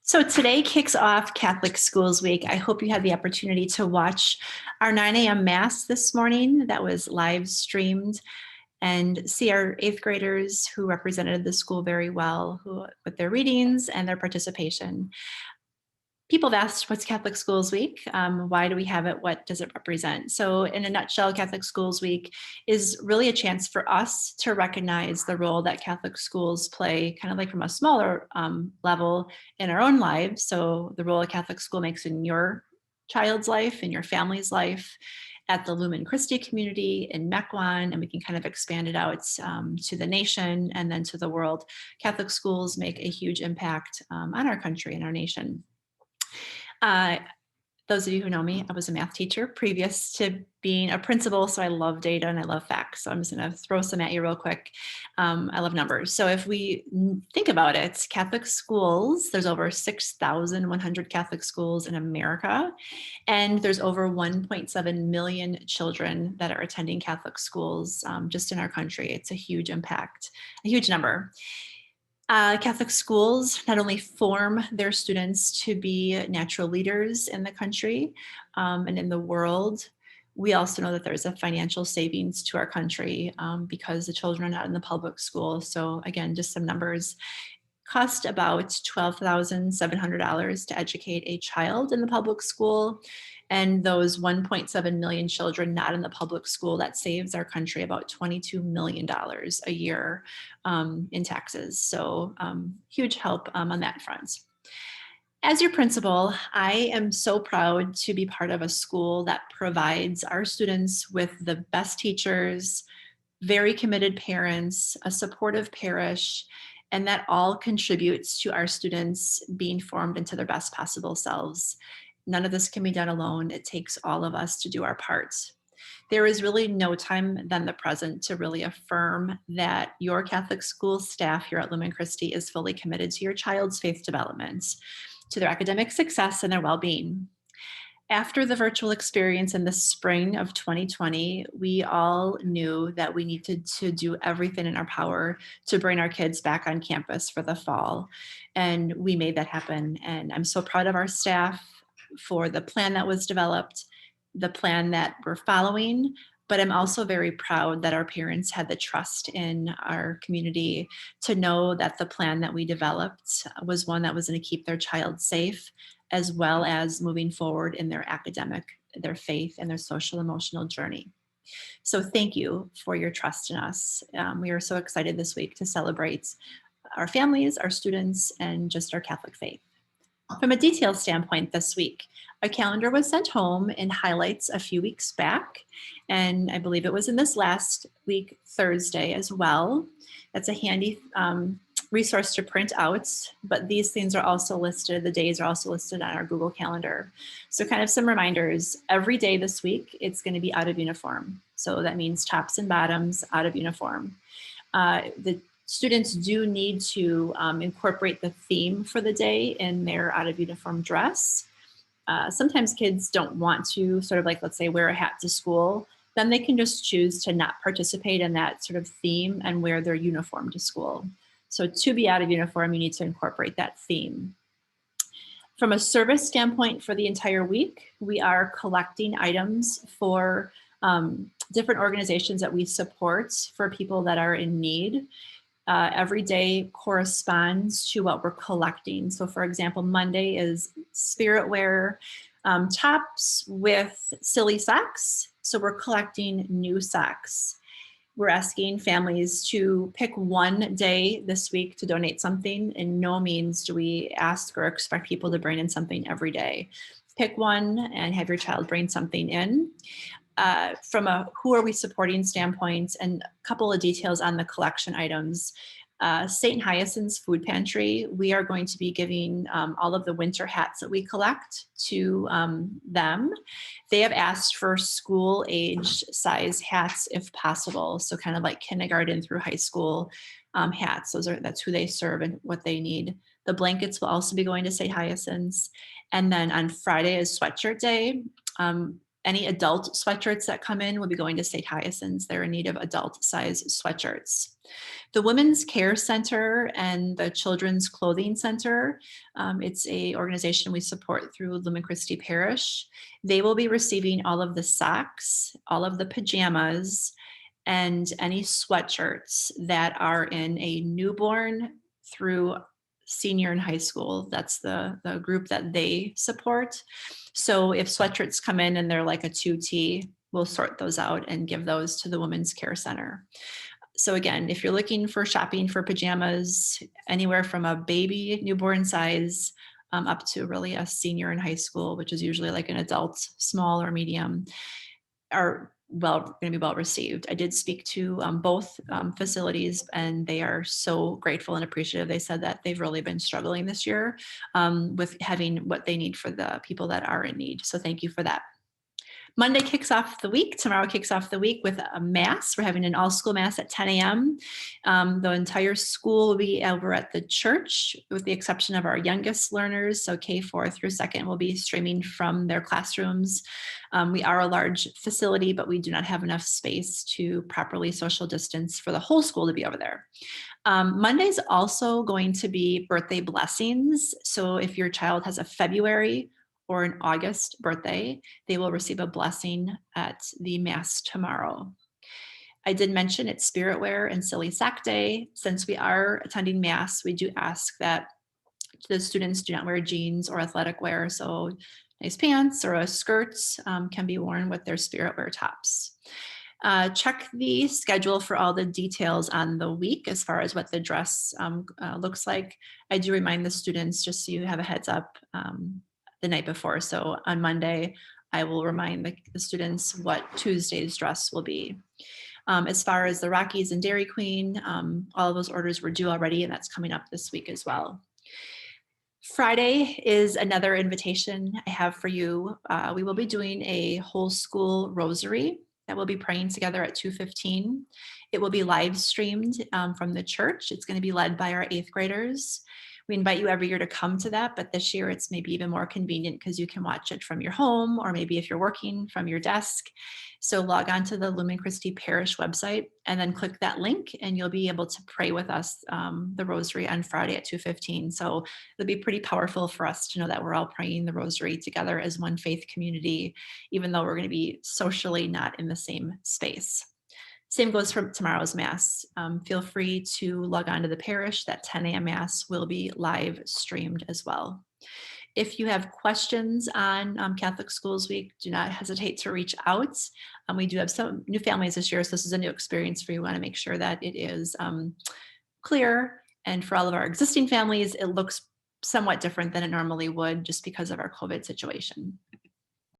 So today kicks off Catholic Schools Week. I hope you had the opportunity to watch our 9 a.m. Mass this morning that was live streamed and see our eighth graders who represented the school very well with their readings and their participation. People have asked, what's Catholic Schools Week? Why do we have it? What does it represent? So in a nutshell, Catholic Schools Week is really a chance for us to recognize the role that Catholic schools play, kind of like from a smaller level in our own lives. So the role a Catholic school makes in your child's life, in your family's life, at the Lumen Christi community in Mequon, and we can kind of expand it out to the nation and then to the world. Catholic schools make a huge impact on our country and our nation. Those of you who know me, I was a math teacher previous to being a principal, so I love data and I love facts. So I'm just going to throw some at you real quick. I love numbers. So if we think about it, Catholic schools, there's over 6,100 Catholic schools in America, and there's over 1.7 million children that are attending Catholic schools just in our country. It's a huge impact, a huge number. Catholic schools not only form their students to be natural leaders in the country and in the world, we also know that there's a financial savings to our country because the children are not in the public school. So again, just some numbers. Cost about $12,700 to educate a child in the public school. And those 1.7 million children not in the public school, that saves our country about $22 million a year in taxes. So huge help on that front. As your principal, I am so proud to be part of a school that provides our students with the best teachers, very committed parents, a supportive parish, and that all contributes to our students being formed into their best possible selves. None of this can be done alone. It takes all of us to do our parts. There is really no time than the present to really affirm that your Catholic school staff here at Lumen Christi is fully committed to your child's faith development, to their academic success and their well-being. After the virtual experience in the spring of 2020, we all knew that we needed to do everything in our power to bring our kids back on campus for the fall. And we made that happen. And I'm so proud of our staff for the plan that was developed, the plan that we're following, but I'm also very proud that our parents had the trust in our community to know that the plan that we developed was one that was going to keep their child safe, as well as moving forward in their academic, their faith, and their social emotional journey. So thank you for your trust in us. We are so excited this week to celebrate our families, our students, and just our Catholic faith. From a detailed standpoint this week, a calendar was sent home in highlights a few weeks back, and I believe it was in this last week, Thursday as well. That's a handy resource to print out, but these things are also listed, the days are also listed on our Google Calendar. So kind of some reminders, every day this week, it's going to be out of uniform. So that means tops and bottoms out of uniform. The students do need to incorporate the theme for the day in their out of uniform dress. Sometimes kids don't want to sort of like, let's say, wear a hat to school. Then they can just choose to not participate in that sort of theme and wear their uniform to school. So to be out of uniform, you need to incorporate that theme. From a service standpoint for the entire week, we are collecting items for different organizations that we support for people that are in need. Every day corresponds to what we're collecting. So for example, Monday is spirit wear tops with silly socks. So we're collecting new socks. We're asking families to pick one day this week to donate something. In no means do we ask or expect people to bring in something every day. Pick one and have your child bring something in. From a who are we supporting standpoint, and a couple of details on the collection items. St. Hyacinth's Food Pantry, we are going to be giving all of the winter hats that we collect to them. They have asked for school age size hats if possible. So kind of like kindergarten through high school hats. That's who they serve and what they need. The blankets will also be going to St. Hyacinth's. And then on Friday is sweatshirt day. Any adult sweatshirts that come in will be going to St. Hyacinth's. They're in need of adult size sweatshirts. The Women's Care Center and the Children's Clothing Center, it's a organization we support through Lumen Christi Parish. They will be receiving all of the socks, all of the pajamas, and any sweatshirts that are in a newborn through senior in high school. That's the group that they support. So if sweatshirts come in and they're like a 2T, we'll sort those out and give those to the Women's Care Center. So again, if you're looking for shopping for pajamas, anywhere from a baby newborn size up to really a senior in high school, which is usually like an adult, small or medium, are going to be well received. I did speak to both facilities, and they are so grateful and appreciative. They said that they've really been struggling this year with having what they need for the people that are in need. So thank you for that. Monday kicks off the week. Tomorrow kicks off the week with a mass. We're having an all-school mass at 10 a.m. The entire school will be over at the church, with the exception of our youngest learners. So K4 through 2nd will be streaming from their classrooms. We are a large facility, but we do not have enough space to properly social distance for the whole school to be over there. Monday's also going to be birthday blessings. So if your child has a February or an August birthday, they will receive a blessing at the mass tomorrow. I did mention it's Spirit Wear and Silly Sack Day. Since we are attending mass, we do ask that the students do not wear jeans or athletic wear. So nice pants or a skirt can be worn with their Spirit Wear tops. Check the schedule for all the details on the week as far as what the dress looks like. I do remind the students, just so you have a heads up, the night before. So on Monday, I will remind the students what Tuesday's dress will be. As far as the Rockies and Dairy Queen, all of those orders were due already, and that's coming up this week as well. Friday is another invitation I have for you. We will be doing a whole school rosary that we'll be praying together at 2:15. It will be live streamed from the church. It's going to be led by our 8th graders. We invite you every year to come to that, but this year it's maybe even more convenient because you can watch it from your home, or maybe if you're working from your desk. So log on to the Lumen Christi Parish website and then click that link, and you'll be able to pray with us the rosary on Friday at 2:15. So it'll be pretty powerful for us to know that we're all praying the rosary together as one faith community, even though we're going to be socially not in the same space. Same goes for tomorrow's mass. Feel free to log on to the parish. That 10 a.m. mass will be live streamed as well. If you have questions on Catholic Schools Week, do not hesitate to reach out. We do have some new families this year, so this is a new experience for you. We want to make sure that it is clear. And for all of our existing families, it looks somewhat different than it normally would just because of our COVID situation.